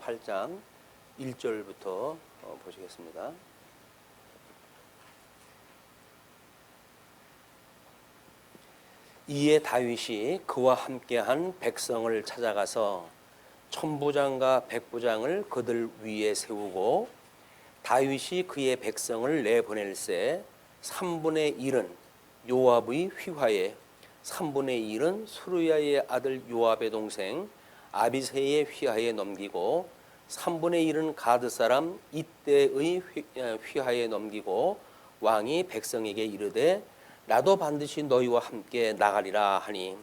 18장 1절부터 보시겠습니다. 이에 다윗이 그와 함께한 백성을 찾아가서 천부장과 백부장을 그들 위에 세우고 다윗이 그의 백성을 내보낼세 3분의 1은 요압의 휘하에 3분의 1은 수르야의 아들 요압의 동생 아비새의 휘하에 넘기고 3분의 1은 가드 사람 이때의 휘하에 넘기고 왕이 백성에게 이르되 나도 반드시 너희와 함께 나가리라 하니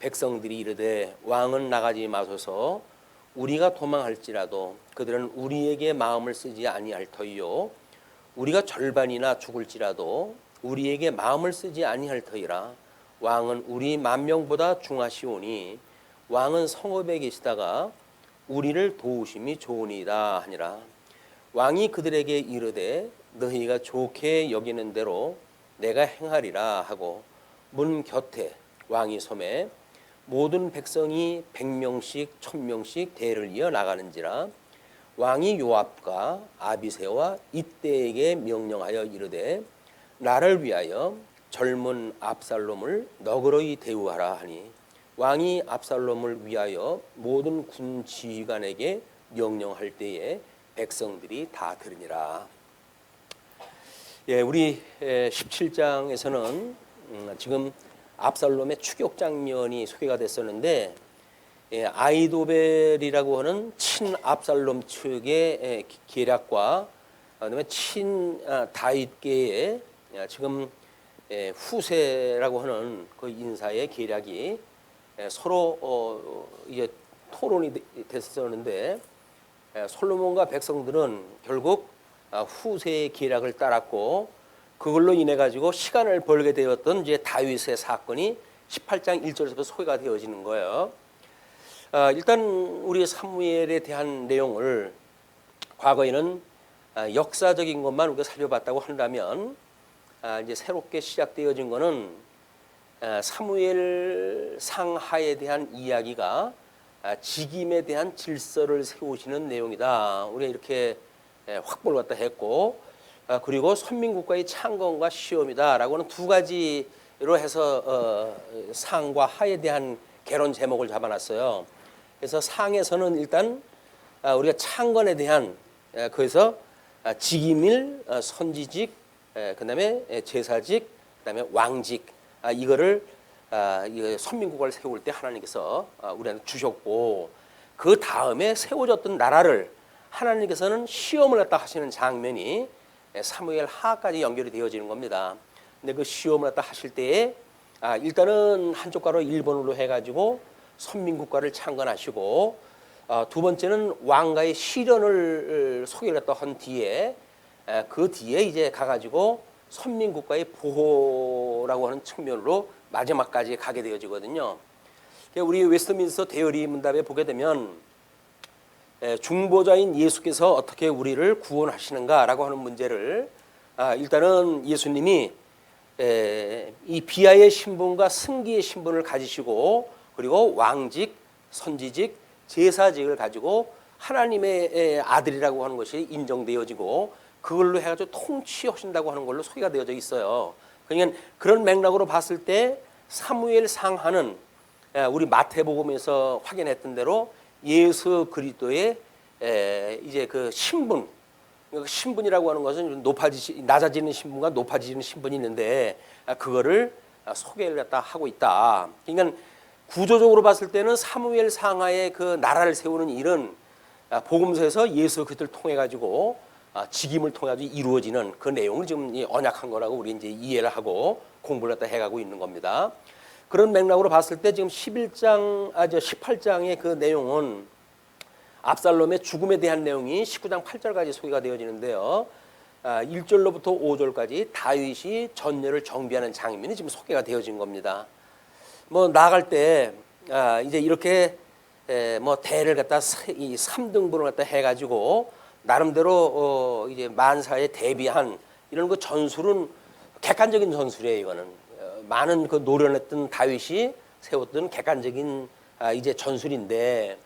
백성들이 이르되 왕은 나가지 마소서 우리가 도망할지라도 그들은 우리에게 마음을 쓰지 아니할 터이요 우리가 절반이나 죽을지라도 우리에게 마음을 쓰지 아니할 터이라 왕은 우리 만명보다 중하시오니 왕은 성읍에 계시다가 우리를 도우심이 좋으니이다 하니라. 왕이 그들에게 이르되 너희가 좋게 여기는 대로 내가 행하리라 하고 문 곁에 왕이 섬에 모든 백성이 100명씩 1000명씩 대를 이어 나가는지라. 왕이 요압과 아비새와 이때에게 명령하여 이르되 나를 위하여 젊은 압살롬을 너그러이 대우하라 하니 왕이 압살롬을 위하여 모든 군 지휘관에게 명령할 때에 백성들이 다 들으니라. 우리 17장에서는 지금 압살롬의 추격 장면이 소개가 됐었는데 아히도벨이라고 하는 친 압살롬 측의 계략과 그다음에 친 다윗계의 지금 후세라고 하는 그 인사의 계략이 서로 이제 토론이 됐었는데 솔로몬과 백성들은 결국 후세의 계략을 따랐고 그걸로 인해 가지고 시간을 벌게 되었던 이제 다윗의 사건이 18장 1절에서 소개가 되어지는 거예요. 일단 우리 사무엘에 대한 내용을 과거에는 역사적인 것만 우리가 살펴봤다고 한다면 이제 새롭게 시작되어진 것은 사무엘 상하에 대한 이야기가 직임에 대한 질서를 세우시는 내용이다. 우리가 이렇게 확보를 갖다 했고 그리고 선민국가의 창건과 시험이다라고 하는 두 가지로 해서 상과 하에 대한 개론 제목을 잡아놨어요. 그래서 상에서는 일단 우리가 창건에 대한 그래서 직임일, 선지직, 그다음에 제사직, 그다음에 왕직 이거를 선민국가를 세울 때 하나님께서 우리한테 주셨고 그 다음에 세워졌던 나라를 하나님께서는 시험을 갖다 하시는 장면이 사무엘 하까지 연결이 되어지는 겁니다. 근데 그 시험을 갖다 하실 때에 일단은 한쪽 가로 일본으로 해가지고 선민국가를 창건하시고 두 번째는 왕가의 시련을 소개를 갖다 한 뒤에 그 뒤에 이제 가가지고 선민국가의 보호라고 하는 측면으로 마지막까지 가게 되어지거든요. 우리 웨스트민스터 대여리 문답에 보게 되면 중보자인 예수께서 어떻게 우리를 구원하시는가라고 하는 문제를 일단은 예수님이 이 비하의 신분과 승기의 신분을 가지시고 그리고 왕직, 선지직, 제사직을 가지고 하나님의 아들이라고 하는 것이 인정되어지고 그걸로 해가지고 통치하신다고 하는 걸로 소개가 되어져 있어요. 그러니까 그런 맥락으로 봤을 때 사무엘 상하는 우리 마태복음에서 확인했던 대로 예수 그리스도의 이제 그 신분, 신분이라고 하는 것은 낮아지는 신분과 높아지는 신분이 있는데 그거를 소개를 갖다 하고 있다. 그러니까 구조적으로 봤을 때는 사무엘 상하의 그 나라를 세우는 일은 복음서에서 예수 그리스도를 통해 가지고 직임을 통해 가지고 이루어지는 그 내용을 지금 언약한 거라고 우리 이제 이해를 하고 공부를 갖다 해가고 있는 겁니다. 그런 맥락으로 봤을 때 지금 18장의 그 내용은 압살롬의 죽음에 대한 내용이 19장 8절까지 소개가 되어지는데요. 1절로부터 5절까지 다윗이 전열을 정비하는 장면이 지금 소개가 되어진 겁니다. 뭐 나아갈 때 이제 이렇게 뭐 대를 갖다 3등분을 갖다 해가지고 나름대로 이제 만사에 대비한 이런 그 전술은 객관적인 전술이에요. 이거는 많은 그 노련했던 다윗이 세웠던 객관적인 이제 전술인데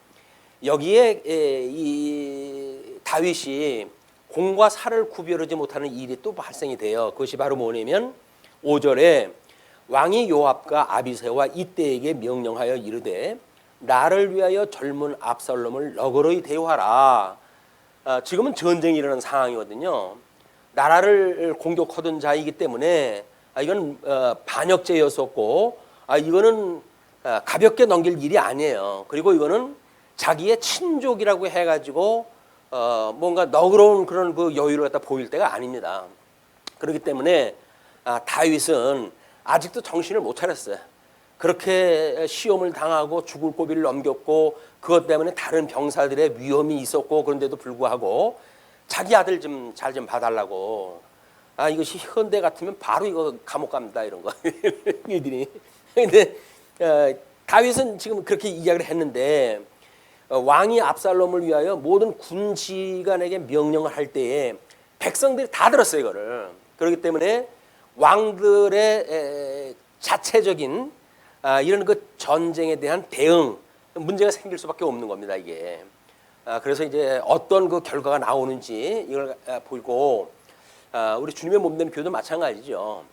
여기에 이 다윗이 공과 사를 구별하지 못하는 일이 또 발생이 돼요. 그것이 바로 뭐냐면 5절에 왕이 요압과 아비새와 이때에게 명령하여 이르되 나를 위하여 젊은 압살롬을 너그러이 대우하라. 지금은 전쟁이 일어나는 상황이거든요. 나라를 공격하던 자이기 때문에 이건 반역죄였었고 이거는 가볍게 넘길 일이 아니에요. 그리고 이거는 자기의 친족이라고 해가지고 뭔가 너그러운 그런 그 여유를 갖다 보일 때가 아닙니다. 그렇기 때문에 다윗은 아직도 정신을 못 차렸어요. 그렇게 시험을 당하고 죽을 고비를 넘겼고 그것 때문에 다른 병사들의 위험이 있었고 그런데도 불구하고 자기 아들 좀 잘 좀 봐달라고. 이것이 현대 같으면 바로 이거 감옥 갑니다 이런 거 이들이. 근데 다윗은 지금 그렇게 이야기를 했는데 왕이 압살롬을 위하여 모든 군지관에게 명령을 할 때에 백성들이 다 들었어요 이거를. 그렇기 때문에 왕들의 자체적인 이런 그 전쟁에 대한 대응 문제가 생길 수밖에 없는 겁니다 이게. 그래서 이제 어떤 그 결과가 나오는지 이걸 보고 우리 주님의 몸된 교도 마찬가지죠.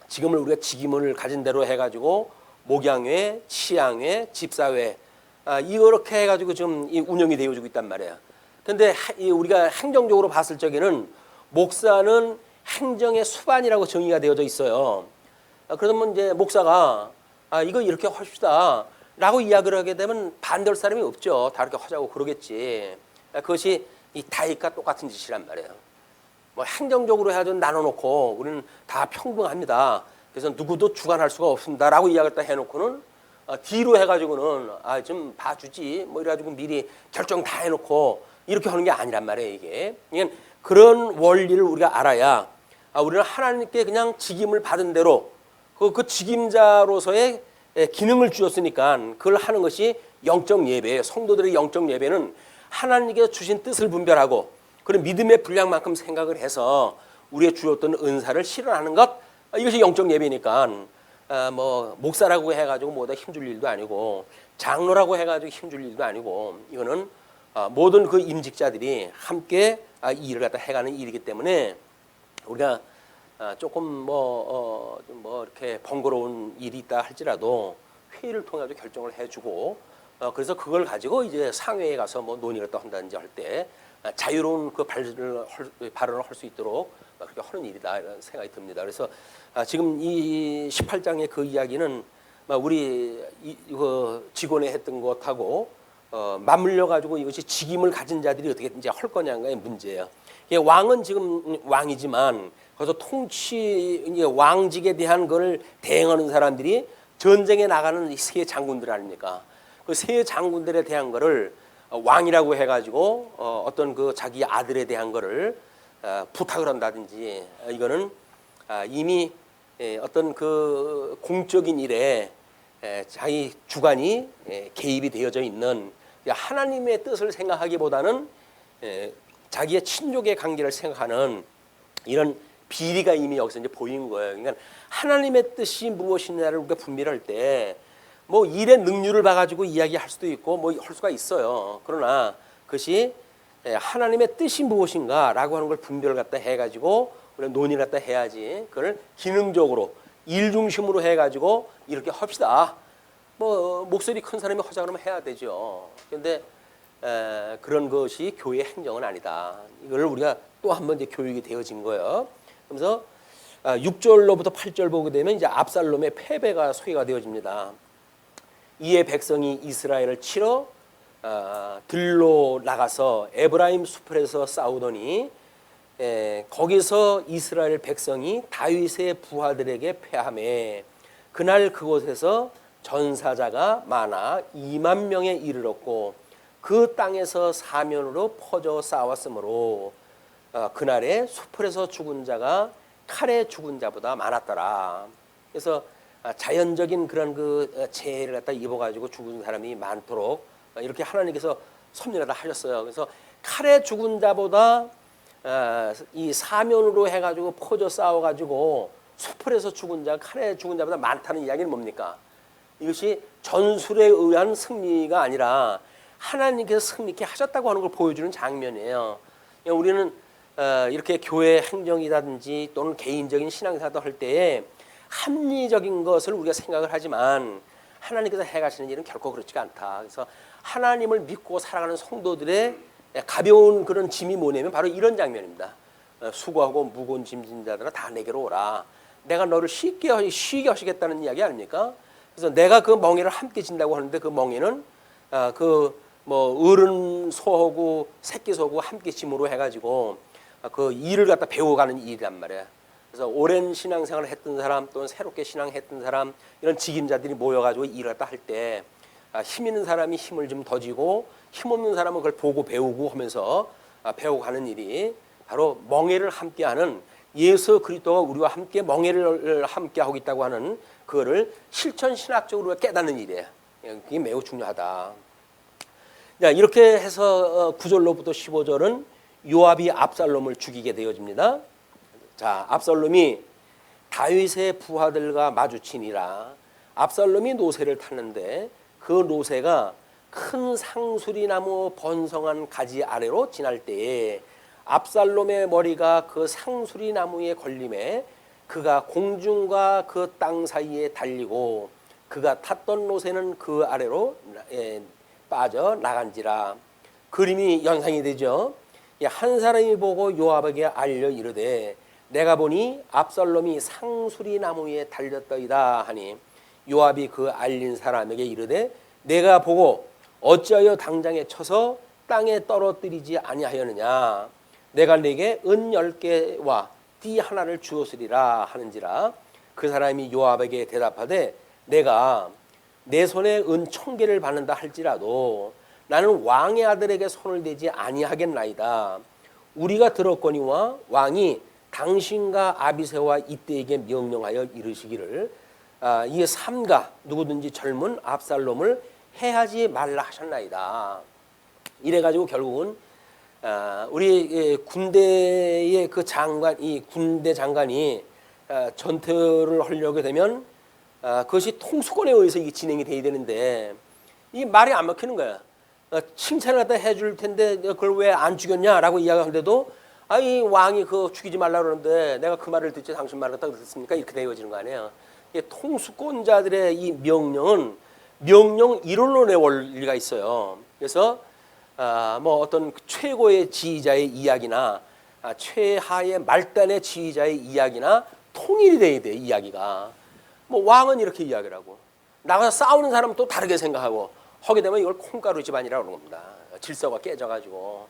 지금을 우리가 직임을 가진 대로 해가지고 목양회, 치양회, 집사회 이렇게 해가지고 좀 운영이 되어지고 있단 말이에요. 그런데 우리가 행정적으로 봤을 적에는 목사는 행정의 수반이라고 정의가 되어져 있어요. 그러면 이제 목사가 이거 이렇게 합시다 라고 이야기를 하게 되면 반대할 사람이 없죠. 다 이렇게 하자고 그러겠지. 그것이 이 다윗과 똑같은 짓이란 말이에요. 뭐 행정적으로 해가지고 나눠놓고 우리는 다 평등합니다. 그래서 누구도 주관할 수가 없습니다 라고 이야기를 다 해놓고는 뒤로 해가지고는 좀 봐주지 뭐 이래가지고 미리 결정 다 해놓고 이렇게 하는 게 아니란 말이에요 이게. 그러니까 그런 원리를 우리가 알아야 우리는 하나님께 그냥 직임을 받은 대로 그 직임자로서의 기능을 주었으니까 그걸 하는 것이 영적 예배예요. 성도들의 영적 예배는 하나님께서 주신 뜻을 분별하고 그런 믿음의 분량만큼 생각을 해서 우리의 주었던 은사를 실현하는 것 이것이 영적 예배니까 뭐 목사라고 해가지고 뭐다 힘줄 일도 아니고 장로라고 해가지고 힘줄 일도 아니고 이거는 모든 그 임직자들이 함께 이 일을 갖다 해가는 일이기 때문에 우리가 조금 뭐 이렇게 번거로운 일이 있다 할지라도 회의를 통해 서 결정을 해주고 그래서 그걸 가지고 이제 상회에 가서 뭐 논의를 또 한다든지 할 때 자유로운 그 발언을 할 수 있도록 그렇게 하는 일이다 이런 생각이 듭니다. 그래서 지금 이 18장의 그 이야기는 우리 그 직원에 했던 것하고 맞물려 가지고 이것이 직임을 가진 자들이 어떻게 이제 할 거냐의 문제예요. 왕은 지금 왕이지만 거기서 왕직에 대한 걸 대행하는 사람들이 전쟁에 나가는 이 세 장군들 아닙니까? 그 세 장군들에 대한 거를 왕이라고 해가지고 어떤 그 자기 아들에 대한 거를 부탁을 한다든지 이거는 이미 어떤 그 공적인 일에 자기 주관이 개입이 되어져 있는 하나님의 뜻을 생각하기보다는 자기의 친족의 관계를 생각하는 이런 비리가 이미 여기서 이제 보인 거예요. 그러니까 하나님의 뜻이 무엇이냐를 우리가 분별할 때 뭐 일의 능률을 봐가지고 이야기할 수도 있고 뭐 할 수가 있어요. 그러나 그것이 하나님의 뜻이 무엇인가라고 하는 걸 분별을 갖다 해가지고 우리가 논의를 갖다 해야지. 그걸 기능적으로 일 중심으로 해가지고 이렇게 합시다. 뭐 목소리 큰 사람이 하자 그러면 해야 되죠. 그런데 그런 것이 교회 행정은 아니다. 이걸 우리가 또 한 번 이제 교육이 되어진 거예요. 그래서 6절로부터 8절 보게 되면 이제 압살롬의 패배가 소개가 되어집니다. 이에 백성이 이스라엘을 치러 들로 나가서 에브라임 숲에서 싸우더니 거기서 이스라엘 백성이 다윗의 부하들에게 패하매 그날 그곳에서 전사자가 많아 2만 명에 이르렀고 그 땅에서 사면으로 퍼져 싸웠으므로 그날에 숲에서 죽은 자가 칼에 죽은 자보다 많았더라. 그래서 자연적인 그런 그 재해를 갖다 입어가지고 죽은 사람이 많도록 이렇게 하나님께서 섭리하다 하셨어요. 그래서 칼에 죽은 자보다 이 사면으로 해가지고 퍼져 싸워가지고 숲에서 죽은 자, 칼에 죽은 자보다 많다는 이야기는 뭡니까? 이것이 전술에 의한 승리가 아니라 하나님께서 승리케 하셨다고 하는 걸 보여주는 장면이에요. 우리는 이렇게 교회 행정이라든지 또는 개인적인 신앙사도 할 때에 합리적인 것을 우리가 생각을 하지만 하나님께서 해가시는 일은 결코 그렇지가 않다. 그래서 하나님을 믿고 살아가는 성도들의 가벼운 그런 짐이 뭐냐면 바로 이런 장면입니다. 수고하고 무거운 짐진 자들아 다 내게로 오라. 내가 너를 쉬게 하시겠다는 이야기 아닙니까? 그래서 내가 그 멍에를 함께 진다고 하는데 그 멍에는 어른 소하고 새끼 소하고 함께 짐으로 해가지고 그 일을 갖다 배워가는 일이란 말이에요. 그래서 오랜 신앙생활을 했던 사람 또는 새롭게 신앙했던 사람 이런 직임자들이 모여가지고 일을 갖다 할 때 힘 있는 사람이 힘을 좀 더 쥐고 힘 없는 사람은 그걸 보고 배우고 하면서 배워가는 일이 바로 멍에를 함께하는 예수 그리스도가 우리와 함께 멍에를 함께 하고 있다고 하는 그거를 실천 신학적으로 깨닫는 일이에요. 그게 매우 중요하다. 자, 이렇게 해서 9절로부터 15절은 요압이 압살롬을 죽이게 되어집니다. 자, 압살롬이 다윗의 부하들과 마주치니라. 압살롬이 노새를 탔는데 그 노새가 큰 상수리나무 번성한 가지 아래로 지날 때에 압살롬의 머리가 그 상수리나무에 걸림에 그가 공중과 그 땅 사이에 달리고 그가 탔던 노새는 그 아래로 빠져 나간지라. 그림이 연상이 되죠. 한 사람이 보고 요압에게 알려 이르되 내가 보니 압살롬이 상수리 나무에 달렸더이다 하니 요압이 그 알린 사람에게 이르되 내가 보고 어찌하여 당장에 쳐서 땅에 떨어뜨리지 아니하였느냐. 내가 네게 은 10개와 띠 하나를 주었으리라 하는지라. 그 사람이 요압에게 대답하되 내가 내 손에 은 1000개를 받는다 할지라도 나는 왕의 아들에게 손을 대지 아니하겠나이다. 우리가 들었거니와 왕이 당신과 아비새와 이때에게 명령하여 이르시기를 이 삼가 누구든지 젊은 압살롬을 해하지 말라 하셨나이다. 이래가지고 결국은 우리 군대의 그 장관, 이 군대 장관이 전투를 하려게 되면 그것이 통수권에 의해서 이게 진행이 돼야 되는데 이 말이 안 먹히는 거야. 칭찬을 갖다 해줄 텐데 그걸 왜 안 죽였냐라고 이야기하는데도 이 왕이 그 죽이지 말라 그러는데 내가 그 말을 듣지 당신 말을 갖다 듣습니까? 이렇게 되어지는 거 아니에요. 통수권자들의 이 명령은 명령 이론론의 원리가 있어요. 그래서 어떤 최고의 지휘자의 이야기나 최하의 말단의 지휘자의 이야기나 통일이 돼야 돼. 이야기가 왕은 이렇게 이야기를 하고 나가서 싸우는 사람은 또 다르게 생각하고 하게 되면 이걸 콩가루 집안이라고 그러는 겁니다. 질서가 깨져가지고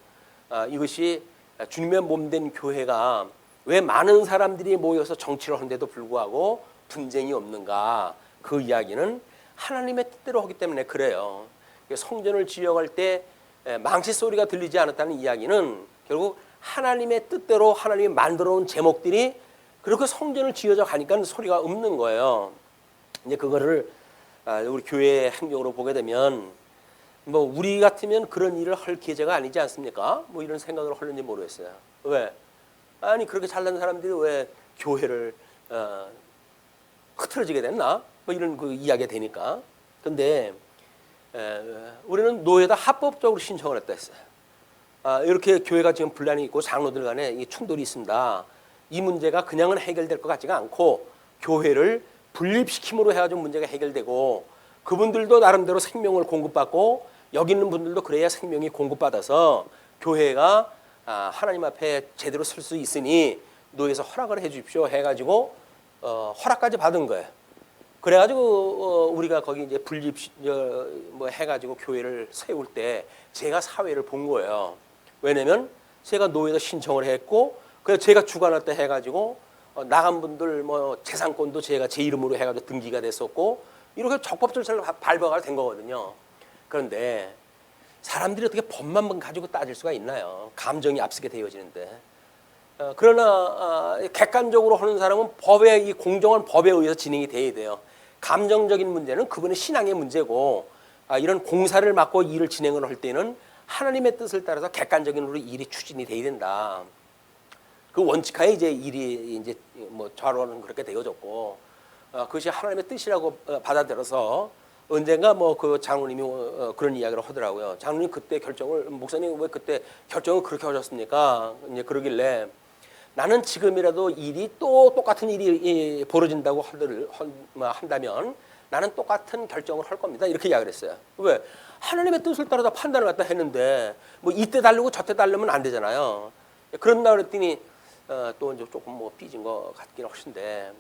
이것이 주님의 몸된 교회가 왜 많은 사람들이 모여서 정치를 하는데도 불구하고 분쟁이 없는가. 그 이야기는 하나님의 뜻대로 하기 때문에 그래요. 성전을 지어갈 때 망치 소리가 들리지 않았다는 이야기는 결국 하나님의 뜻대로 하나님이 만들어 놓은 제목들이 그렇게 성전을 지어져 가니까 소리가 없는 거예요. 이제 그거를 우리 교회 행정으로 보게 되면 우리 같으면 그런 일을 할 계제가 아니지 않습니까? 이런 생각을 하는지 모르겠어요. 왜? 아니 그렇게 잘난 사람들이 왜 교회를 흐트러지게 됐나? 이런 그 이야기가 되니까. 근데 우리는 노예다 합법적으로 신청을 했다 했어요. 이렇게 교회가 지금 분란이 있고 장로들 간에 이 충돌이 있습니다. 이 문제가 그냥은 해결될 것 같지가 않고 교회를 분립시킴으로 해가지고 문제가 해결되고 그분들도 나름대로 생명을 공급받고 여기 있는 분들도 그래야 생명이 공급받아서 교회가 하나님 앞에 제대로 설 수 있으니 노예에서 허락을 해 주십시오 해가지고 허락까지 받은 거예요. 그래가지고 우리가 거기 이제 분립 해가지고 교회를 세울 때 제가 사회를 본 거예요. 왜냐면 제가 노예에서 신청을 했고 그래서 제가 주관할 때 해가지고 나간 분들 재산권도 제가 제 이름으로 해가지고 등기가 됐었고 이렇게 적법 절차를 밟아가 된 거거든요. 그런데 사람들이 어떻게 법만 가지고 따질 수가 있나요? 감정이 앞서게 되어지는데. 그러나 객관적으로 하는 사람은 이 공정한 법에 의해서 진행이 돼야 돼요. 감정적인 문제는 그분의 신앙의 문제고 이런 공사를 맡고 일을 진행을 할 때는 하나님의 뜻을 따라서 객관적인 일이 추진이 돼야 된다. 그 원칙하에 이제 일이 이제 좌로는 그렇게 되어졌고 그것이 하나님의 뜻이라고 받아들여서 언젠가 뭐 그 장로님이 그런 이야기를 하더라고요. 장로님 그때 결정을 목사님 왜 그때 결정을 그렇게 하셨습니까? 이제 그러길래 나는 지금이라도 일이 또 똑같은 일이 벌어진다고 한다면 나는 똑같은 결정을 할 겁니다. 이렇게 이야기를 했어요. 왜? 하나님의 뜻을 따라서 판단을 갖다 했는데 뭐 이때 다르고 저때 다르면 안 되잖아요. 그런다 그랬더니 또 이제 조금 뭐 삐진 것 같긴 하신데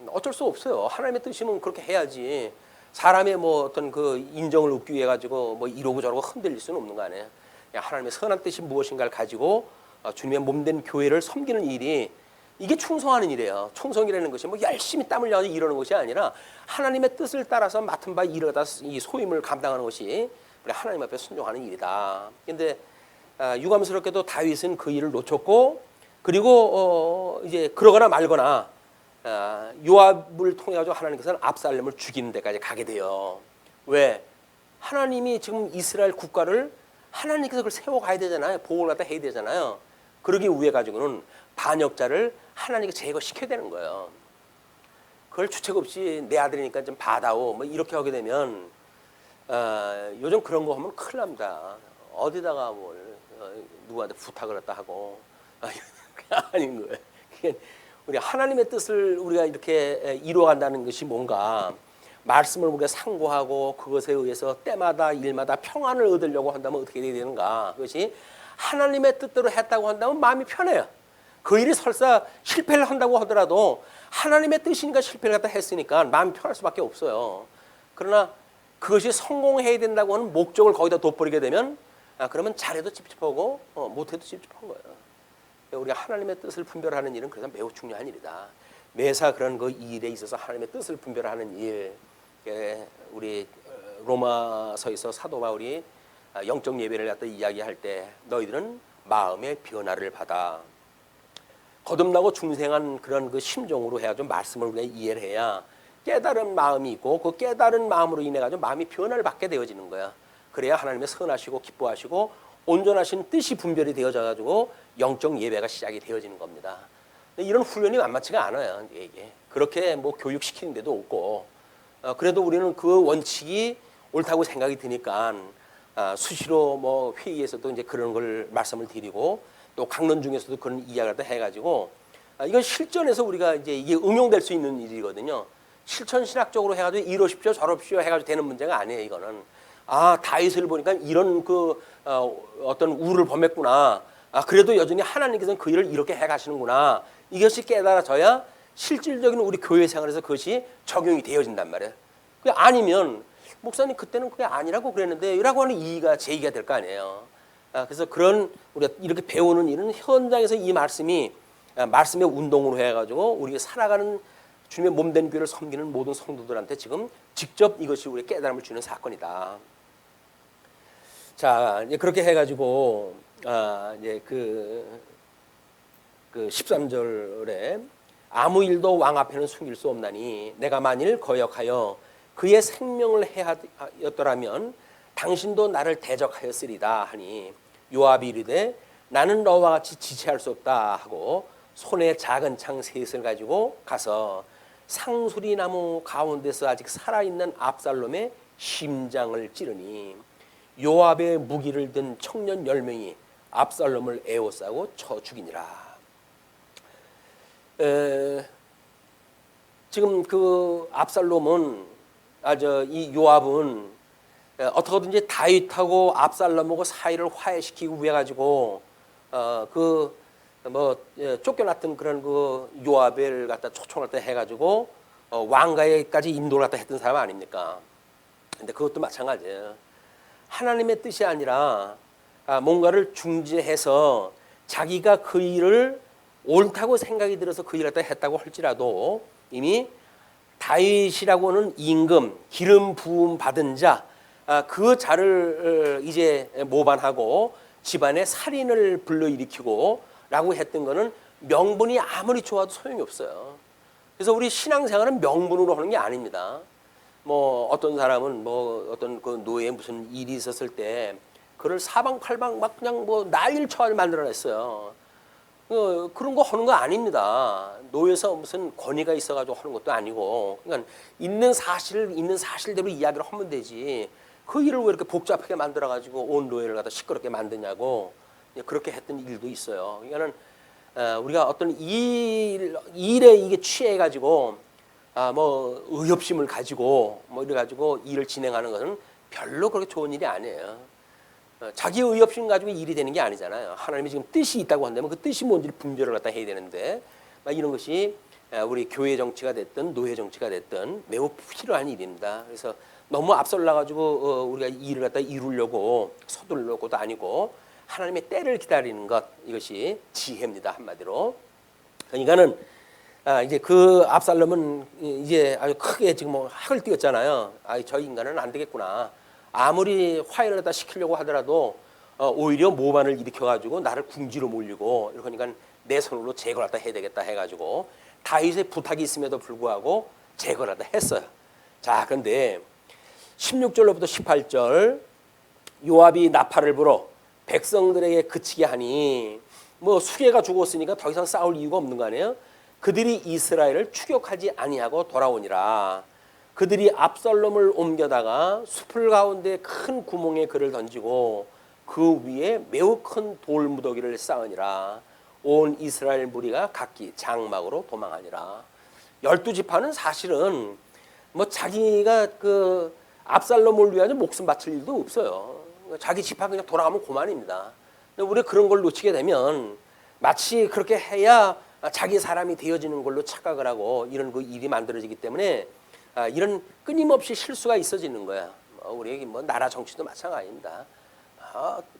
어쩔 수 없어요. 하나님의 뜻이면 그렇게 해야지. 사람의 뭐 어떤 그 인정을 얻기 위해 가지고 뭐 이러고 저러고 흔들릴 수는 없는 거 아니에요. 하나님의 선한 뜻이 무엇인가를 가지고 주님의 몸된 교회를 섬기는 일이 이게 충성하는 일이에요. 충성이라는 것이 뭐 열심히 땀 흘려서 이러는 것이 아니라 하나님의 뜻을 따라서 맡은 바 일하다 이 소임을 감당하는 것이 우리 하나님 앞에 순종하는 일이다. 그런데 유감스럽게도 다윗은 그 일을 놓쳤고 그리고 이제 그러거나 말거나 요압을 통해 가지고 하나님께서는 압살롬을 죽이는 데까지 가게 돼요. 왜? 하나님이 지금 이스라엘 국가를 하나님께서 그걸 세워가야 되잖아요. 보호를 갖다 해야 되잖아요. 그러기 위해 가지고는 반역자를 하나님께 제거시켜야 되는 거예요. 그걸 주책 없이 내 아들이니까 좀 받아오 뭐 이렇게 하게 되면 요즘 그런 거 하면 큰일 납니다. 어디다가 뭘 누구한테 부탁을 했다 하고 아닌 거예요. 우리 하나님의 뜻을 우리가 이렇게 이루어간다는 것이 뭔가 말씀을 우리가 상고하고 그것에 의해서 때마다 일마다 평안을 얻으려고 한다면 어떻게 해야 되는가? 그것이 하나님의 뜻대로 했다고 한다면 마음이 편해요. 그 일이 설사 실패를 한다고 하더라도 하나님의 뜻이니까 실패를 갖다 했으니까 마음이 편할 수밖에 없어요. 그러나 그것이 성공해야 된다고 하는 목적을 거기다 돋버리게 되면 그러면 잘해도 찝찝하고 못해도 찝찝한 거예요. 우리가 하나님의 뜻을 분별하는 일은 그래서 매우 중요한 일이다. 매사 그런 그 일에 있어서 하나님의 뜻을 분별하는 일, 우리 로마서에서 사도 바울이 영적 예배를 갖다 이야기할 때 너희들은 마음의 변화를 받아 거듭나고 중생한 그런 그 심정으로 해가지고 말씀을 우리가 이해를 해야 깨달은 마음이 있고 그 깨달은 마음으로 인해 가지고 마음이 변화를 받게 되어지는 거야. 그래야 하나님의 선하시고 기뻐하시고 온전하신 뜻이 분별이 되어져 가지고 영적 예배가 시작이 되어지는 겁니다. 이런 훈련이 만만치가 않아요. 이게 그렇게 뭐 교육시키는 데도 없고 그래도 우리는 그 원칙이 옳다고 생각이 드니까 수시로 뭐 회의에서도 이제 그런 걸 말씀을 드리고 또 강론 중에서도 그런 이야기를 해가지고 이건 실전에서 우리가 이제 이게 응용될 수 있는 일이거든요. 실천 신학적으로 해가지고 이러십시오 저러십시오 해가지고 되는 문제가 아니에요. 이거는 다윗을 보니까 이런 그 어떤 우를 범했구나. 그래도 여전히 하나님께서는 그 일을 이렇게 해가시는구나. 이것이 깨달아져야 실질적인 우리 교회 생활에서 그것이 적용이 되어진단 말이에요. 아니면 목사님 그때는 그게 아니라고 그랬는데 라고 하는 이의가 제의가 될 거 아니에요. 그래서 그런 우리가 이렇게 배우는 일은 현장에서 이 말씀이 말씀의 운동으로 해가지고 우리가 살아가는 주님의 몸된 교회를 섬기는 모든 성도들한테 지금 직접 이것이 우리 깨달음을 주는 사건이다. 자, 이제 그렇게 해가지고 이제 그 13절에 아무 일도 왕 앞에는 숨길 수 없나니 내가 만일 거역하여 그의 생명을 해하였더라면 당신도 나를 대적하였으리다 하니 요압이 이르되 나는 너와 같이 지체할 수 없다 하고 손에 작은 창 셋을 가지고 가서 상수리 나무 가운데서 아직 살아있는 압살롬의 심장을 찌르니 요압의 무기를 든 청년 10명이 압살롬을 에워싸고 쳐 죽이니라. 지금 그 압살롬은 이 요압은 어떻게든지 다윗하고 압살롬하고 사이를 화해시키기 위해 가지고 쫓겨났던 그런 그 요압을 갖다 초청할 때 해가지고 왕가에까지 인도를 갖다 했던 사람 아닙니까? 근데 그것도 마찬가지예요. 하나님의 뜻이 아니라 뭔가를 중지해서 자기가 그 일을 옳다고 생각이 들어서 그 일을 갖다 했다고 할지라도 이미 다윗이라고 하는 임금, 기름 부음 받은 자, 그 자를 이제 모반하고 집안에 살인을 불러일으키고 라고 했던 거는 명분이 아무리 좋아도 소용이 없어요. 그래서 우리 신앙생활은 명분으로 하는 게 아닙니다. 뭐 어떤 사람은 뭐 어떤 그 노예에 무슨 일이 있었을 때 그를 사방팔방 막 그냥 뭐 난리를 쳐가지고 만들어냈어요. 그런 거 하는 거 아닙니다. 노예에서 무슨 권위가 있어가지고 하는 것도 아니고, 그러니까 있는 사실대로 이야기를 하면 되지. 그 일을 왜 이렇게 복잡하게 만들어가지고 온 노예를 갖다 시끄럽게 만드냐고 그렇게 했던 일도 있어요. 그러니까는 우리가 어떤 일에 이게 취해가지고 뭐 의협심을 가지고 뭐 이래가지고 일을 진행하는 것은 별로 그렇게 좋은 일이 아니에요. 자기 의협심 가지고 일이 되는 게 아니잖아요. 하나님이 지금 뜻이 있다고 한다면 그 뜻이 뭔지를 분별을 갖다 해야 되는데 이런 것이 우리 교회 정치가 됐든 노예 정치가 됐든 매우 필요한 일입니다. 그래서 너무 앞설라 가지고 우리가 일을 갖다 이루려고 서두르려고도 아니고 하나님의 때를 기다리는 것, 이것이 지혜입니다, 한마디로. 그러니까는 이제 그 압살롬은 이제 아주 크게 지금 뭐 학을 띄웠잖아요. 저 인간은 안 되겠구나. 아무리 화해를 갖다 시키려고 하더라도 오히려 모반을 일으켜가지고 나를 궁지로 몰리고 이러니까 내 손으로 제거를 갖다 해야 되겠다 해가지고 다윗의 부탁이 있음에도 불구하고 제거를 갖다 했어요. 자, 그런데 16절로부터 18절, 요압이 나팔을 불어 백성들에게 그치게 하니, 뭐 수개가 죽었으니까 더 이상 싸울 이유가 없는 거 아니에요? 그들이 이스라엘을 추격하지 아니하고 돌아오니라. 그들이 압살롬을 옮겨다가 숲을 가운데 큰 구멍에 그를 던지고 그 위에 매우 큰 돌무더기를 쌓으니라. 온 이스라엘 무리가 각기 장막으로 도망하니라. 12지파는 사실은 뭐 자기가 그 압살롬을 위하여 목숨 바칠 일도 없어요. 자기 지파 그냥 돌아가면 그만입니다. 우리가 그런 걸 놓치게 되면 마치 그렇게 해야 자기 사람이 되어지는 걸로 착각을 하고 이런 그 일이 만들어지기 때문에 이런 끊임없이 실수가 있어지는 거야. 우리 뭐 나라 정치도 마찬가지입니다.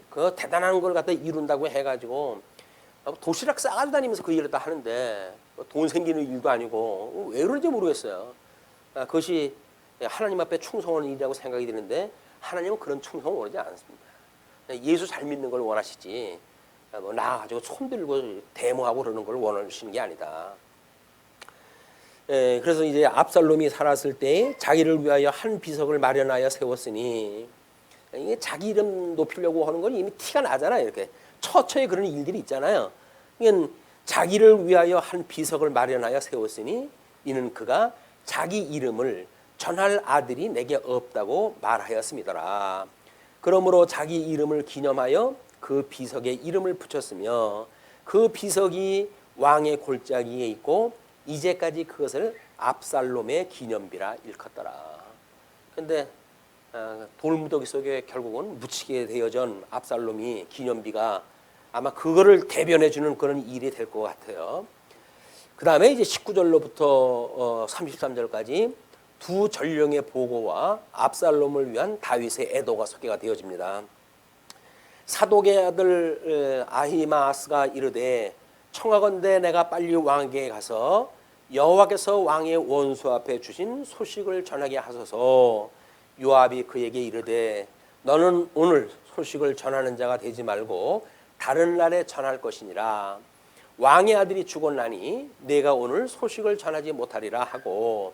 그 대단한 걸 갖다 이룬다고 해가지고 도시락 싸가지고 다니면서 그 일을 다 하는데 돈 생기는 일도 아니고 왜 그런지 모르겠어요. 그것이 하나님 앞에 충성하는 일이라고 생각이 드는데 하나님은 그런 충성을 원하지 않습니다. 예수 잘 믿는 걸 원하시지 뭐 나가지고 손 들고 데모하고 그러는 걸 원하시는 게 아니다. 그래서 이제 압살롬이 살았을 때 자기를 위하여 한 비석을 마련하여 세웠으니, 이게 자기 이름 높이려고 하는 건 이미 티가 나잖아요. 이렇게 처처에 그런 일들이 있잖아요. 그러니까 자기를 위하여 한 비석을 마련하여 세웠으니 이는 그가 자기 이름을 전할 아들이 내게 없다고 말하였습니다라. 그러므로 자기 이름을 기념하여 그 비석에 이름을 붙였으며 그 비석이 왕의 골짜기에 있고 이제까지 그것을 압살롬의 기념비라 일컫더라. 그런데 돌무더기 속에 결국은 묻히게 되어진 압살롬이 기념비가 아마 그거를 대변해 주는 그런 일이 될 것 같아요. 그 다음에 이제 19절로부터 33절까지 두 전령의 보고와 압살롬을 위한 다윗의 애도가 소개가 되어집니다. 사독의 아들 아히마아스가 이르되 청하건대 내가 빨리 왕에게 가서 여호와께서 왕의 원수 앞에 주신 소식을 전하게 하소서. 요압이 그에게 이르되 너는 오늘 소식을 전하는 자가 되지 말고 다른 날에 전할 것이니라. 왕의 아들이 죽었나니 내가 오늘 소식을 전하지 못하리라 하고,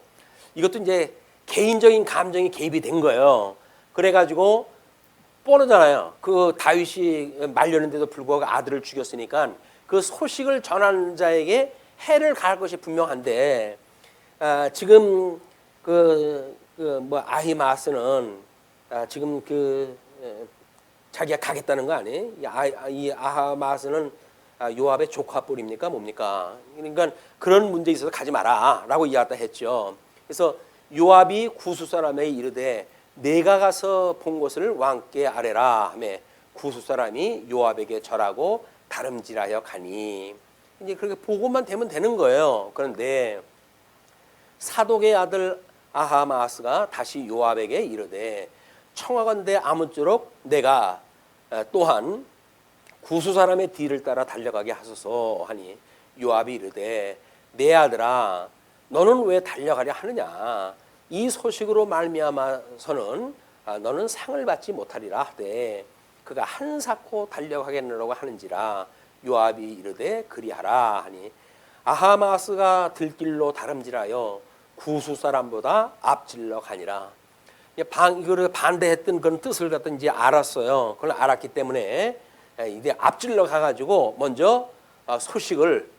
이것도 이제 개인적인 감정이 개입이 된 거예요. 그래가지고 뻔하잖아요. 그 다윗이 말렸는데도 불구하고 아들을 죽였으니까 그 소식을 전하는 자에게 해를 가할 것이 분명한데, 지금 뭐 아히마스는 지금 자기가 가겠다는 거 아니에요? 이 아하마스는 요압의 조카뻘입니까 뭡니까? 그러니까 그런 문제에 있어서 가지 마라라고 이야기했다 했죠. 그래서 요압이 구수 사람에게 이르되 내가 가서 본 것을 왕께 아뢰라 하며 구수 사람이 요압에게 절하고 다름질하여 가니, 이제 그렇게 보고만 되면 되는 거예요. 그런데 사독의 아들 아하마스가 다시 요압에게 이르되 청하건대 아무쪼록 내가 또한 구수 사람의 뒤를 따라 달려가게 하소서 하니, 요압이 이르되 내 아들아 너는 왜 달려가려 하느냐? 이 소식으로 말미암아서는 너는 상을 받지 못하리라 하되 그가 한사코 달려가겠느라고 하는지라. 요압이 이르되 그리하라 하니 아하마스가 들길로 다름질하여 구수 사람보다 앞질러 가니라. 이거를 반대했던 그런 뜻을 갖다 이제 알았어요. 그걸 알았기 때문에 이제 앞질러 가가지고 먼저 소식을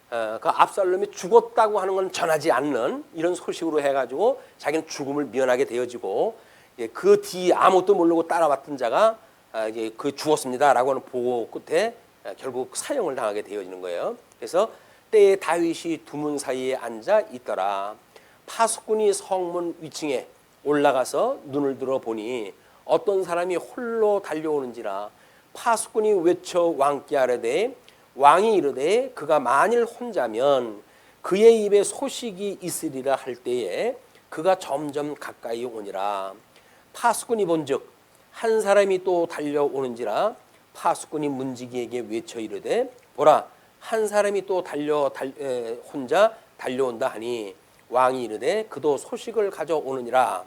그 압살롬이 죽었다고 하는 건 전하지 않는 이런 소식으로 해가지고 자기는 죽음을 면하게 되어지고 그 뒤 아무것도 모르고 따라왔던 자가 이제 그 죽었습니다라고 하는 보고 끝에 결국 사형을 당하게 되어지는 거예요. 그래서 때에 다윗이 두문 사이에 앉아 있더라. 파수꾼이 성문 위층에 올라가서 눈을 들어 보니 어떤 사람이 홀로 달려오는지라. 파수꾼이 외쳐 왕께 아뢰되 왕이 이르되 그가 만일 혼자면 그의 입에 소식이 있으리라 할 때에 그가 점점 가까이 오니라. 파수꾼이 본즉 한 사람이 또 달려오는지라. 파수꾼이 문지기에게 외쳐 이르되 보라 한 사람이 또 혼자 달려온다 하니 왕이 이르되 그도 소식을 가져오느니라.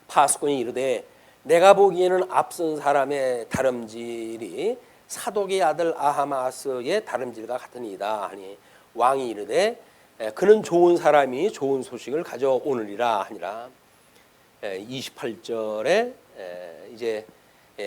파수꾼이 이르되 내가 보기에는 앞선 사람의 다름질이 사독의 아들 아하마스의 다름질과 같으니이다 하니 왕이 이르되 그는 좋은 사람이 좋은 소식을 가져오느니라 하니라. 28절에 이제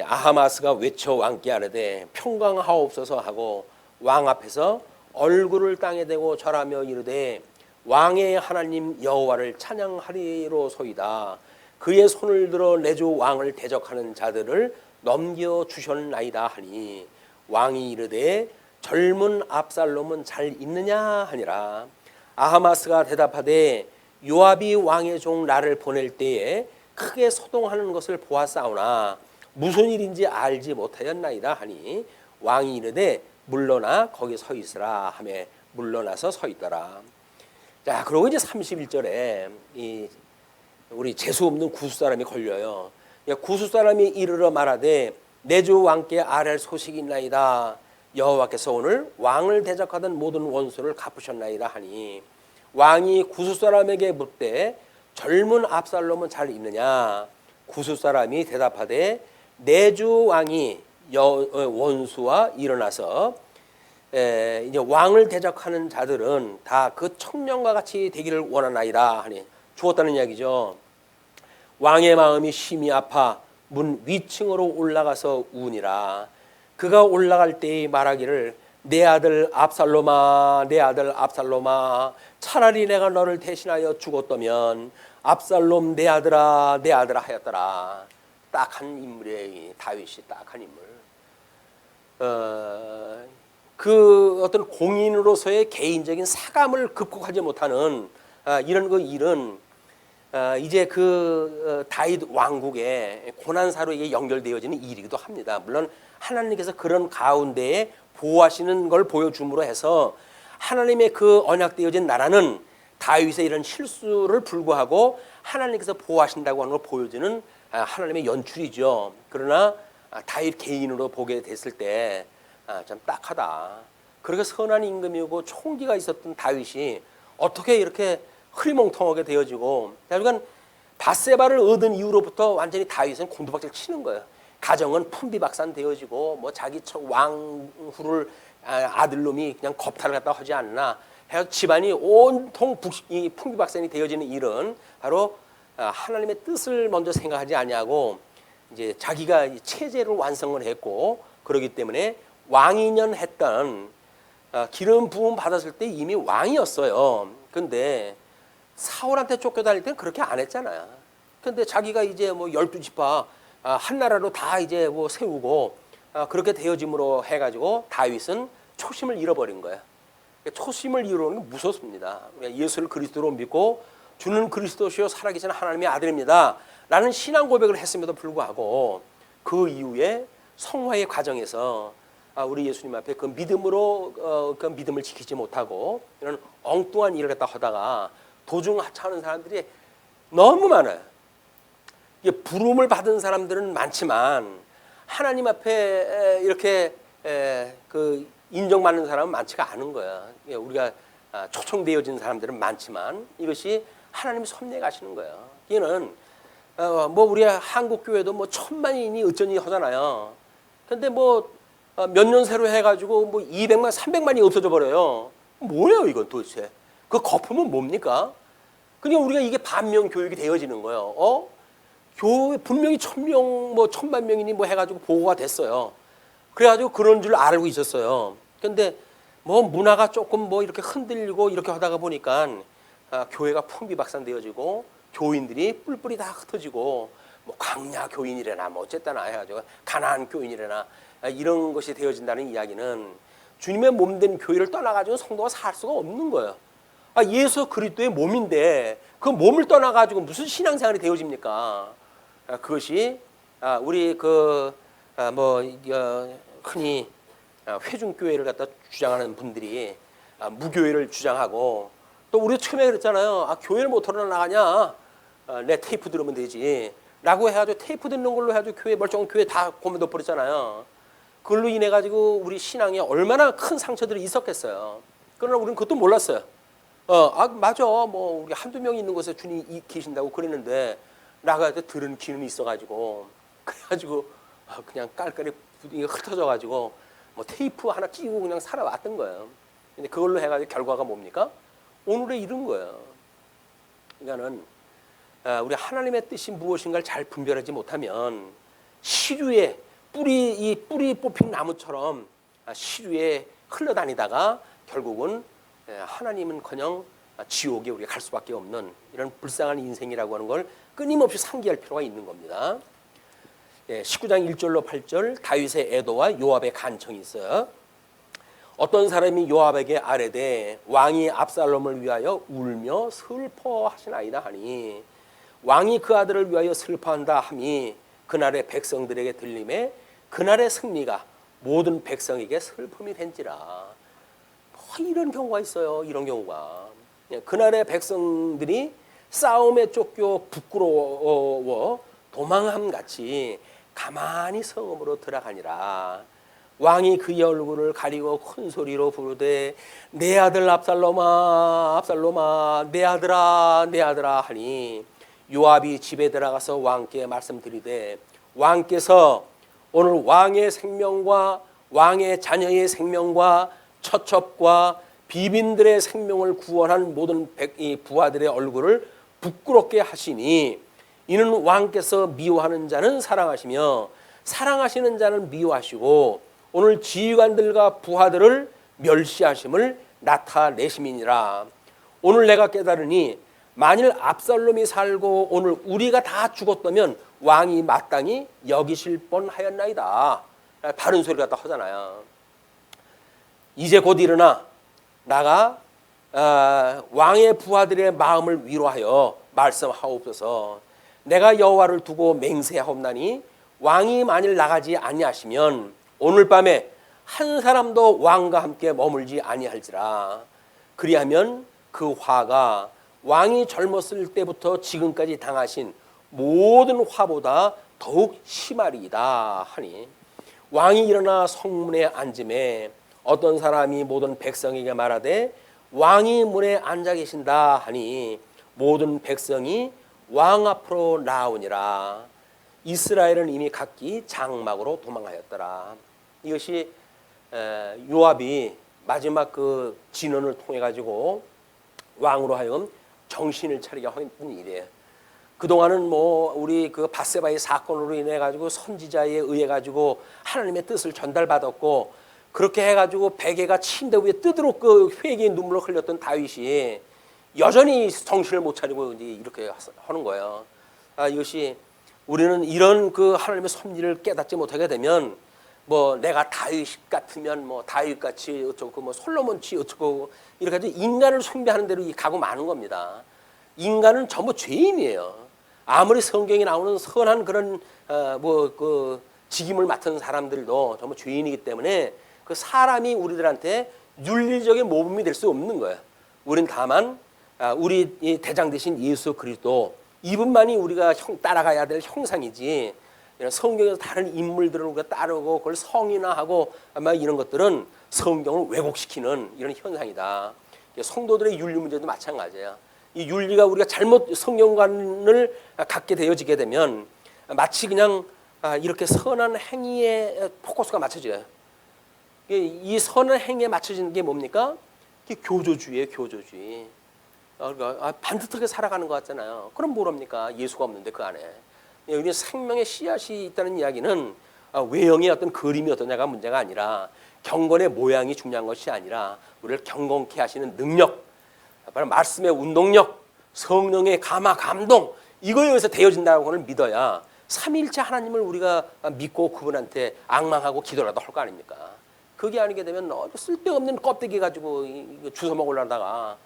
아하마스가 외쳐 왕께 아뢰되 평강하옵소서 하고 왕 앞에서 얼굴을 땅에 대고 절하며 이르되 왕의 하나님 여호와를 찬양하리로소이다. 그의 손을 들어 내 주 왕을 대적하는 자들을 넘겨 주셨나이다 하니 왕이 이르되 젊은 압살롬은 잘 있느냐 하니라. 아하마스가 대답하되 요압이 왕의 종 나를 보낼 때에 크게 소동하는 것을 보았사오나 무슨 일인지 알지 못하였나이다 하니 왕이 이르되 물러나 거기 서 있으라 하며 물러나서 서 있더라. 자, 그리고 이제 31절에 이 우리 재수 없는 구수 사람이 걸려요. 구수 사람이 이르러 말하되 내 주 왕께 아뢰할 소식이 있나이다. 여호와께서 오늘 왕을 대적하던 모든 원수를 갚으셨나이다 하니 왕이 구수 사람에게 묻되 젊은 압살롬은 잘 있느냐. 구수 사람이 대답하되 내 주 왕이 원수와 일어나서 이제 왕을 대적하는 자들은 다 그 청년과 같이 되기를 원하나이다 하니 죽었다는 이야기죠. 왕의 마음이 심히 아파 문 위층으로 올라가서 우니라. 그가 올라갈 때에 말하기를 내 아들 압살롬아 내 아들 압살롬아 차라리 내가 너를 대신하여 죽었다면 압살롬 내 아들아 하였더라. 딱한 인물이에요. 다윗이 딱한 인물. 그 어떤 공인으로서의 개인적인 사감을 극복하지 못하는 이런 그 일은 이제 그 다윗 왕국의 고난사로 이게 연결되어지는 일이기도 합니다. 물론 하나님께서 그런 가운데에 보호하시는 걸 보여줌으로 해서 하나님의 그 언약되어진 나라는 다윗의 이런 실수를 불구하고 하나님께서 보호하신다고 하는 걸 보여주는 하나님의 연출이죠. 그러나 다윗 개인으로 보게 됐을 때 참 딱하다. 그렇게 선한 임금이고 총기가 있었던 다윗이 어떻게 이렇게 흐리멍텅하게 되어지고, 그러니까 밧세바를 얻은 이후로부터 완전히 다윗은 곤두박질 치는 거예요. 가정은 풍비박산 되어지고 뭐 자기 왕후를 아들놈이 그냥 겁탈을 갖다 하지 않나 해서 집안이 온통 풍비박산이 되어지는 일은 바로 하나님의 뜻을 먼저 생각하지 아니하고 이제 자기가 체제를 완성을 했고, 그러기 때문에 왕이년 했던 기름 부음 받았을 때 이미 왕이었어요. 근데 사울한테 쫓겨다닐 때는 그렇게 안 했잖아요. 근데 자기가 이제 뭐 12지파 한 나라로 다 이제 뭐 세우고 그렇게 되어짐으로 해가지고 다윗은 초심을 잃어버린 거예요. 초심을 잃어버리는 게 무섭습니다. 예수를 그리스도로 믿고 주는 그리스도시요 살아계신 하나님의 아들입니다 라는 신앙 고백을 했음에도 불구하고 그 이후에 성화의 과정에서 우리 예수님 앞에 그 믿음으로 그 믿음을 지키지 못하고 이런 엉뚱한 일을 갖다 하다가 도중 하차하는 사람들이 너무 많아요. 부름을 받은 사람들은 많지만 하나님 앞에 이렇게 그 인정받는 사람은 많지가 않은 거야. 우리가 초청되어진 사람들은 많지만 이것이 하나님이 섭리해 가시는 거예요. 이는 뭐 우리 한국 교회도 뭐 1000만인이 어쩐지 하잖아요. 근데 뭐 몇 년 새로 해가지고 뭐 200만, 300만이 없어져 버려요. 뭐예요 이건 도대체? 그 거품은 뭡니까? 그러니까 우리가 이게 반면 교육이 되어지는 거예요. 교회 분명히 1000명, 뭐 1000만 명이니 뭐 해가지고 보고가 됐어요. 그래가지고 그런 줄 알고 있었어요. 근데 뭐 문화가 조금 뭐 이렇게 흔들리고 이렇게 하다가 보니까 교회가 풍비박산되어지고 교인들이 뿔뿔이 다 흩어지고 뭐 광야 교인이래나 뭐 어쨌거나 해가지고 가나안 교인이래나 이런 것이 되어진다는 이야기는 주님의 몸된 교회를 떠나가지고 성도가 살 수가 없는 거예요. 예수 그리스도의 몸인데 그 몸을 떠나가지고 무슨 신앙생활이 되어집니까? 그것이 우리 흔히 회중교회를 갖다 주장하는 분들이 무교회를 주장하고 또 우리 처음에 그랬잖아요. 교회를 못 털어 나가냐? 내 테이프 들으면 되지. 라고 해가지고 테이프 듣는 걸로 해가지고 교회 멀쩡한 교회 다 고문둬 버렸잖아요. 그걸로 인해 가지고 우리 신앙에 얼마나 큰 상처들이 있었겠어요. 그러나 우리는 그것도 몰랐어요. 맞아. 뭐 우리 한두 명 있는 곳에 주님이 계신다고 그랬는데 나가서 들은 귀는 있어가지고 그래가지고 그냥 깔깔이 부둥이 흩어져가지고 뭐 테이프 하나 끼고 그냥 살아왔던 거예요. 근데 그걸로 해가지고 결과가 뭡니까? 오늘의 이런 거예요. 그러니까는 우리 하나님의 뜻이 무엇인가를 잘 분별하지 못하면 시류에 뿌리 뽑힌 나무처럼 시류에 흘러다니다가 결국은 하나님은커녕 지옥에 우리가 갈 수밖에 없는 이런 불쌍한 인생이라고 하는 걸 끊임없이 상기할 필요가 있는 겁니다. 19장 1절로 8절 다윗의 애도와 요압의 간청이 있어요. 어떤 사람이 요압에게 아뢰되 왕이 압살롬을 위하여 울며 슬퍼하시나이다 하니 왕이 그 아들을 위하여 슬퍼한다 함이 그날의 백성들에게 들림에 그날의 승리가 모든 백성에게 슬픔이 된지라. 이런 경우가 있어요. 이런 경우가. 그날의 백성들이 싸움에 쫓겨 부끄러워 도망함같이 가만히 성읍으로 들어가니라. 왕이 그의 얼굴을 가리고 큰 소리로 부르되 내 아들 압살롬아 압살롬아 내 아들아 내 아들아 하니 요압이 집에 들어가서 왕께 말씀드리되 왕께서 오늘 왕의 생명과 왕의 자녀의 생명과 처첩과 비빈들의 생명을 구원한 모든 부하들의 얼굴을 부끄럽게 하시니 이는 왕께서 미워하는 자는 사랑하시며 사랑하시는 자는 미워하시고 오늘 지휘관들과 부하들을 멸시하심을 나타내심이니라. 오늘 내가 깨달으니 만일 압살롬이 살고 오늘 우리가 다 죽었다면 왕이 마땅히 여기실 뻔하였나이다. 바른 소리 갖다 하잖아요. 이제 곧 일어나 나가 왕의 부하들의 마음을 위로하여 말씀하옵소서. 내가 여호와를 두고 맹세하옵나니 왕이 만일 나가지 아니하시면 오늘 밤에 한 사람도 왕과 함께 머물지 아니할지라. 그리하면 그 화가 왕이 젊었을 때부터 지금까지 당하신 모든 화보다 더욱 심하리이다 하니 왕이 일어나 성문에 앉음에 어떤 사람이 모든 백성에게 말하되 왕이 문에 앉아 계신다 하니 모든 백성이 왕 앞으로 나오니라. 이스라엘은 이미 각기 장막으로 도망하였더라. 이것이 요압이 마지막 그 진언을 통해 가지고 왕으로 하여금 정신을 차리게 한 일이에요. 그동안은 뭐 우리 그 밧세바의 사건으로 인해 가지고 선지자에 의해 가지고 하나님의 뜻을 전달받았고 그렇게 해 가지고 베개가 침대 위에 뜨도록 그 회개의 눈물을 흘렸던 다윗이 여전히 정신을 못 차리고 이제 이렇게 하는 거예요. 이것이 우리는 이런 그 하나님의 섭리를 깨닫지 못하게 되면 뭐 내가 다윗 같으면 뭐 다윗같이 어쩌고 뭐 솔로몬치 어쩌고 이렇게 해서 인간을 숭배하는 대로 가고 마는 겁니다. 인간은 전부 죄인이에요. 아무리 성경에 나오는 선한 그런 그 직임을 맡은 사람들도 전부 죄인이기 때문에 그 사람이 우리들한테 윤리적인 모범이 될 수 없는 거예요. 우린 다만 우리 이 대장 되신 예수 그리스도 이분만이 우리가 따라가야 될 형상이지 성경에서 다른 인물들을 우리가 따르고 그걸 성인화하고 아마 이런 것들은 성경을 왜곡시키는 이런 현상이다. 성도들의 윤리 문제도 마찬가지예요. 이 윤리가 우리가 잘못 성경관을 갖게 되어지게 되면 마치 그냥 이렇게 선한 행위에 포커스가 맞춰져요. 이 선한 행위에 맞춰지는 게 뭡니까? 이게 교조주의예요, 교조주의. 그러니까 반듯하게 살아가는 것 같잖아요. 그럼 뭐랍니까? 예수가 없는데 그 안에. 여기 생명의 씨앗이 있다는 이야기는 외형의 어떤 그림이 어떠냐가 문제가 아니라 경건의 모양이 중요한 것이 아니라 우리를 경건케 하시는 능력, 바로 말씀의 운동력, 성령의 감화 감동, 이거에 의해서 되어진다고 믿어야 삼위일체 하나님을 우리가 믿고 그분한테 앙망하고 기도라도 할 거 아닙니까? 그게 아니게 되면 쓸데없는 껍데기 가지고 주워 먹으려다가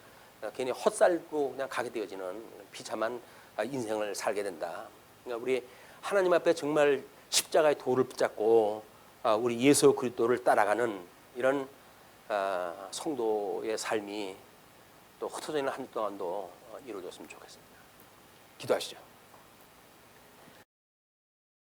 괜히 헛살고 그냥 가게 되어지는 비참한 인생을 살게 된다. 그러니까 우리 하나님 앞에 정말 십자가의 도를 붙잡고 우리 예수 그리스도를 따라가는 이런 성도의 삶이 또 흩어져 있는 한 주 동안도 이루어졌으면 좋겠습니다. 기도하시죠.